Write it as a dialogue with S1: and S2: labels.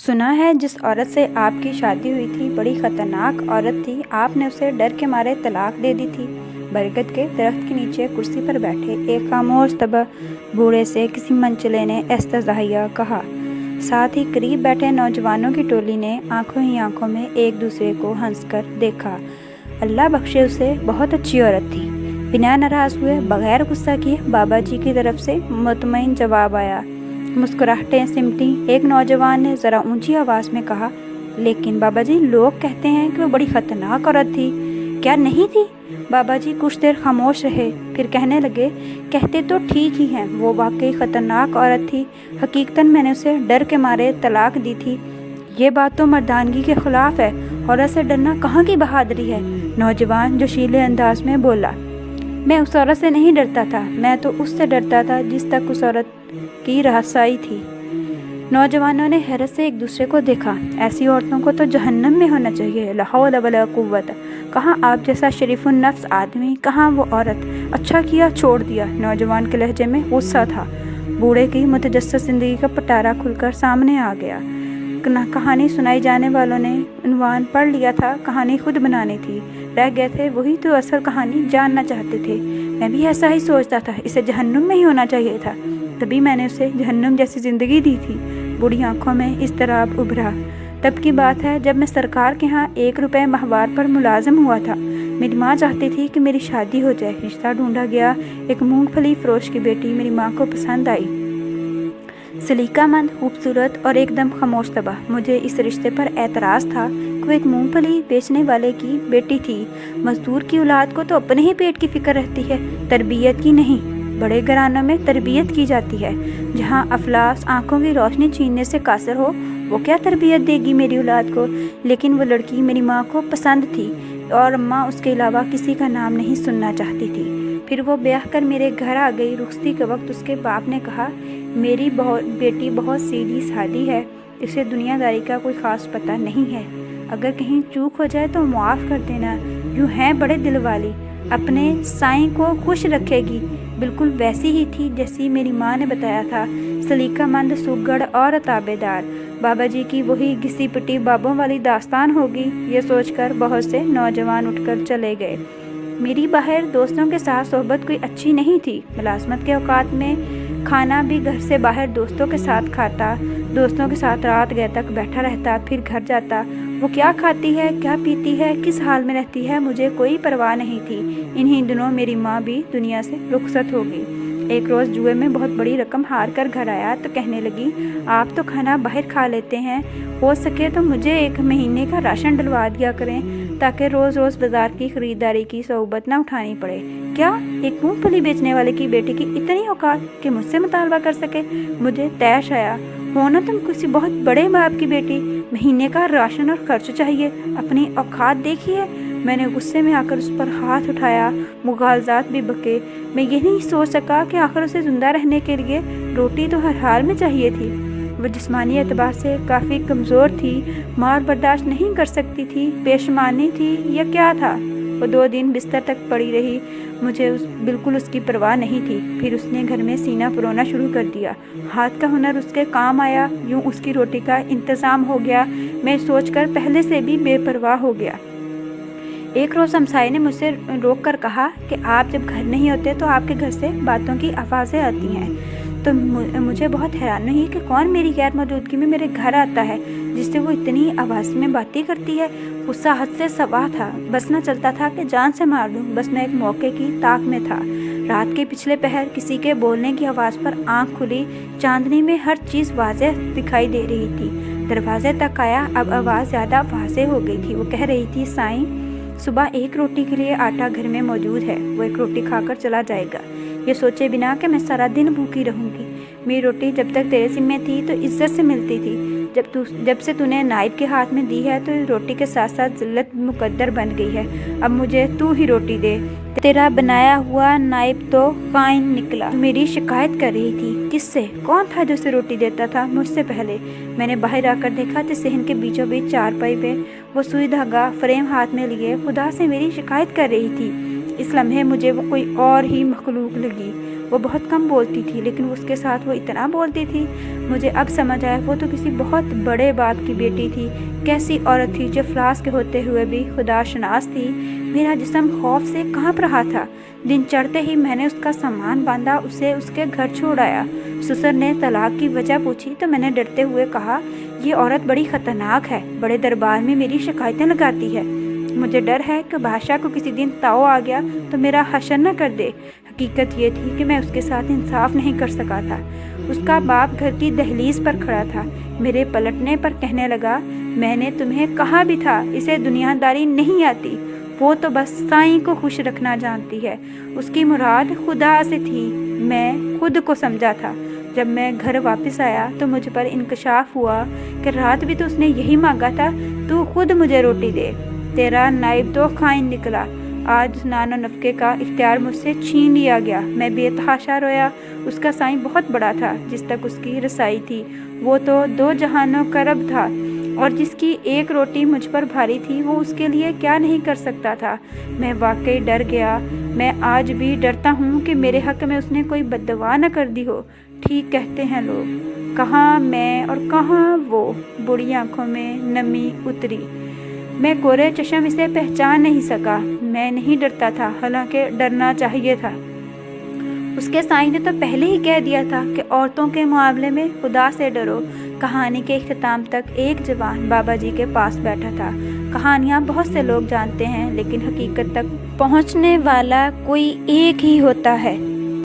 S1: سنا ہے جس عورت سے آپ کی شادی ہوئی تھی بڑی خطرناک عورت تھی، آپ نے اسے ڈر کے مارے طلاق دے دی تھی۔ برگد کے درخت کے نیچے کرسی پر بیٹھے ایک خاموش طبع بوڑھے سے کسی منچلے نے استضاحیہ کہا۔ ساتھ ہی قریب بیٹھے نوجوانوں کی ٹولی نے آنکھوں ہی آنکھوں میں ایک دوسرے کو ہنس کر دیکھا۔ اللہ بخشے، اسے بہت اچھی عورت تھی۔ بنا ناراض ہوئے، بغیر غصہ کیے بابا جی کی طرف سے مطمئن جواب آیا۔ مسکراہٹیں سمٹی۔ ایک نوجوان نے ذرا اونچی آواز میں کہا، لیکن بابا جی، لوگ کہتے ہیں کہ وہ بڑی خطرناک عورت تھی، کیا نہیں تھی؟ بابا جی کچھ دیر خاموش رہے، پھر کہنے لگے، کہتے تو ٹھیک ہی ہیں، وہ واقعی خطرناک عورت تھی۔ حقیقتاً میں نے اسے ڈر کے مارے طلاق دی تھی۔ یہ بات تو مردانگی کے خلاف ہے، عورت سے ڈرنا کہاں کی بہادری ہے؟ نوجوان جوشیلے انداز میں بولا۔ میں اس عورت سے نہیں ڈرتا تھا، میں تو اس سے ڈرتا تھا جس تک اس عورت کی رسائی تھی۔ نوجوانوں نے حیرت سے ایک دوسرے کو دیکھا۔ ایسی عورتوں کو تو جہنم میں ہونا چاہیے، لا حول ولا قوت۔ کہاں آپ جیسا شریف النفس آدمی، کہاں وہ عورت؟ اچھا کیا چھوڑ دیا۔ نوجوان کے لہجے میں غصہ تھا۔ بوڑھے کی متجسس زندگی کا پٹارا کھل کر سامنے آ گیا۔ کہانی سنائی جانے والوں نے عنوان پڑھ لیا تھا، کہانی خود بنانی تھی، رہ گئے تھے وہی تو اصل کہانی جاننا چاہتے تھے۔ میں بھی ایسا ہی سوچتا تھا، اسے جہنم میں ہی ہونا چاہیے تھا، تبھی میں نے اسے جہنم جیسی زندگی دی تھی۔ بوڑھی آنکھوں میں اضطراب ابھرا۔ تب کی بات ہے جب میں سرکار کے ہاں 1 روپے ماہوار پر ملازم ہوا تھا۔ میری ماں چاہتی تھی کہ میری شادی ہو جائے، رشتہ ڈھونڈا گیا۔ ایک مونگ پھلی فروش کی بیٹی میری ماں کو پسند آئی، سلیقہ مند، خوبصورت اور ایک دم خاموش طبع۔ مجھے اس رشتے پر اعتراض تھا کہ وہ ایک مونگ پھلی بیچنے والے کی بیٹی تھی۔ مزدور کی اولاد کو تو اپنے ہی پیٹ کی فکر رہتی ہے، تربیت کی نہیں۔ بڑے گھرانوں میں تربیت کی جاتی ہے۔ جہاں افلاس آنکھوں کی روشنی چھیننے سے قاصر ہو، وہ کیا تربیت دے گی میری اولاد کو؟ لیکن وہ لڑکی میری ماں کو پسند تھی اور اماں اس کے علاوہ کسی کا نام نہیں سننا چاہتی تھی۔ پھر وہ بیاہ کر میرے گھر آ گئی۔ رخصتی کے وقت اس کے باپ نے کہا، میری بیٹی بہت سیدھی سادی ہے، اسے دنیا داری کا کوئی خاص پتہ نہیں ہے، اگر کہیں چوک ہو جائے تو معاف کر دینا، یوں ہے بڑے دل والی، اپنے سائیں کو خوش رکھے گی۔ بالکل ویسی ہی تھی جیسی میری ماں نے بتایا تھا، سلیقہ مند، سگڑ اور تابع دار۔ بابا جی کی وہی گھسی پٹی بابوں والی داستان ہوگی۔ یہ سوچ کر بہت سے نوجوان اٹھ کر چلے گئے۔ میری باہر دوستوں کے ساتھ صحبت کوئی اچھی نہیں تھی۔ ملازمت کے اوقات میں کھانا بھی گھر سے باہر دوستوں کے ساتھ کھاتا، دوستوں کے ساتھ رات گئے تک بیٹھا رہتا، پھر گھر جاتا۔ وہ کیا کھاتی ہے، کیا پیتی ہے، کس حال میں رہتی ہے، مجھے کوئی پرواہ نہیں تھی۔ انہی دنوں میری ماں بھی دنیا سے رخصت ہو گئی۔ ایک روز جوئے میں بہت بڑی رقم ہار کر گھر آیا تو کہنے لگی، آپ تو کھانا باہر کھا لیتے ہیں، ہو سکے تو مجھے 1 مہینے کا راشن ڈلوا دیا کریں تاکہ روز روز بازار کی خریداری کی صعوبت نہ اٹھانی پڑے۔ کیا ایک مونگ پھلی بیچنے والے کی بیٹی کی اتنی اوقات کہ مجھ سے مطالبہ کر سکے؟ مجھے طیش آیا، ہونا تم کسی بہت بڑے باپ کی بیٹی، مہینے کا راشن اور خرچ چاہیے، اپنی اوقات دیکھیے۔ میں نے غصے میں آ کر اس پر ہاتھ اٹھایا، مغالطات بھی بکے۔ میں یہ نہیں سوچ سکا کہ آخر اسے زندہ رہنے کے لیے روٹی تو ہر حال میں چاہیے تھی۔ وہ جسمانی اعتبار سے کافی کمزور تھی، مار برداشت نہیں کر سکتی تھی، پیشمانی تھی یا کیا تھا؟ وہ 2 دن بستر تک پڑی رہی، مجھے بالکل اس کی پرواہ نہیں تھی۔ پھر اس نے گھر میں سینہ پرونا شروع کر دیا، ہاتھ کا ہنر اس کے کام آیا، یوں اس کی روٹی کا انتظام ہو گیا۔ میں سوچ کر پہلے سے بھی بے پرواہ ہو گیا۔ ایک روز ہمسائے نے مجھ سے روک کر کہا کہ آپ جب گھر نہیں ہوتے تو آپ کے گھر سے باتوں کی آوازیں آتی ہیں۔ تو مجھے بہت حیرانی ہوئی کہ کون میری غیر موجودگی میں میرے گھر آتا ہے جس سے وہ اتنی آواز میں باتیں کرتی ہے۔ غصہ حد سے سوا تھا، بس نہ چلتا تھا کہ جان سے مار دوں۔ بس میں ایک موقع کی طاق میں تھا۔ رات کے پچھلے پہر کسی کے بولنے کی آواز پر آنکھ کھلی، چاندنی میں ہر چیز واضح دکھائی دے رہی تھی۔ دروازے تک آیا، اب آواز زیادہ واضح ہو گئی تھی۔ وہ کہہ رہی تھی، سائیں صبح 1 روٹی کے لیے آٹا گھر میں موجود ہے، وہ 1 روٹی کھا کر چلا جائے گا، یہ سوچے بنا کہ میں سارا دن بھوکی رہوں گی۔ میری روٹی جب تک تیرے ذمے تھی تو عزت سے ملتی تھی، جب سے تو نے نائب کے ہاتھ میں دی ہے تو روٹی کے ساتھ ساتھ ذلت مقدر بن گئی ہے۔ اب مجھے تو ہی روٹی دے، تیرا بنایا ہوا نائب تو خائن نکلا۔ میری شکایت کر رہی تھی، کس سے؟ کون تھا جو اسے روٹی دیتا تھا؟ مجھ سے پہلے۔ میں نے باہر آ کر دیکھا تو صحن کے بیچوں بیچ چارپائی پہ وہ سوئی دھاگا فریم ہاتھ میں لیے خدا سے میری شکایت کر رہی تھی۔ اس لمحے مجھے وہ کوئی اور ہی مخلوق لگی۔ وہ بہت کم بولتی تھی لیکن اس کے ساتھ وہ اتنا بولتی تھی۔ مجھے اب سمجھ آیا وہ تو کسی بہت بڑے باپ کی بیٹی تھی۔ کیسی عورت تھی جو افلاس کے ہوتے ہوئے بھی خدا شناس تھی۔ میرا جسم خوف سے کانپ رہا تھا۔ دن چڑھتے ہی میں نے اس کا سامان باندھا، اسے اس کے گھر چھوڑ آیا۔ سسر نے طلاق کی وجہ پوچھی تو میں نے ڈرتے ہوئے کہا یہ عورت بڑی خطرناک ہے، بڑے دربار میں میری شکایتیں لگاتی ہے۔ مجھے ڈر ہے کہ بادشاہ کو کسی دن تاؤ آ گیا تو میرا حشر نہ کر دے۔ حقیقت یہ تھی کہ میں اس کے ساتھ انصاف نہیں کر سکا تھا۔ اس کا باپ گھر کی دہلیز پر کھڑا تھا، میرے پلٹنے پر کہنے لگا میں نے تمہیں کہا بھی تھا اسے دنیا داری نہیں آتی، وہ تو بس سائیں کو خوش رکھنا جانتی ہے، اس کی مراد خدا سے تھی۔ میں خود کو سمجھا تھا۔ جب میں گھر واپس آیا تو مجھ پر انکشاف ہوا کہ رات بھی تو اس نے یہی مانگا تھا، تو خود مجھے روٹی دے۔ تیرا نائب تو خائن نکلا، آج نان و نفقے کا اختیار مجھ سے چھین لیا گیا۔ میں بے تحاشا رویا۔ اس کا سائیں بہت بڑا تھا جس تک اس کی رسائی تھی، وہ تو 2 جہانوں کا رب تھا، اور جس کی ایک روٹی مجھ پر بھاری تھی وہ اس کے لیے کیا نہیں کر سکتا تھا۔ میں واقعی ڈر گیا۔ میں آج بھی ڈرتا ہوں کہ میرے حق میں اس نے کوئی بددعا نہ کر دی ہو۔ ٹھیک کہتے ہیں لوگ، کہاں میں اور کہاں وہ۔ بڑی آنکھوں میں نمی اتری۔ میں کورے چشم اسے پہچان نہیں سکا۔ میں نہیں ڈرتا تھا، حالانکہ ڈرنا چاہیے تھا۔ اس کے سائیں نے تو پہلے ہی کہہ دیا تھا کہ عورتوں کے معاملے میں خدا سے ڈرو۔ کہانی کے اختتام تک ایک جوان بابا جی کے پاس بیٹھا تھا۔ کہانیاں بہت سے لوگ جانتے ہیں لیکن حقیقت تک پہنچنے والا کوئی ایک ہی ہوتا ہے۔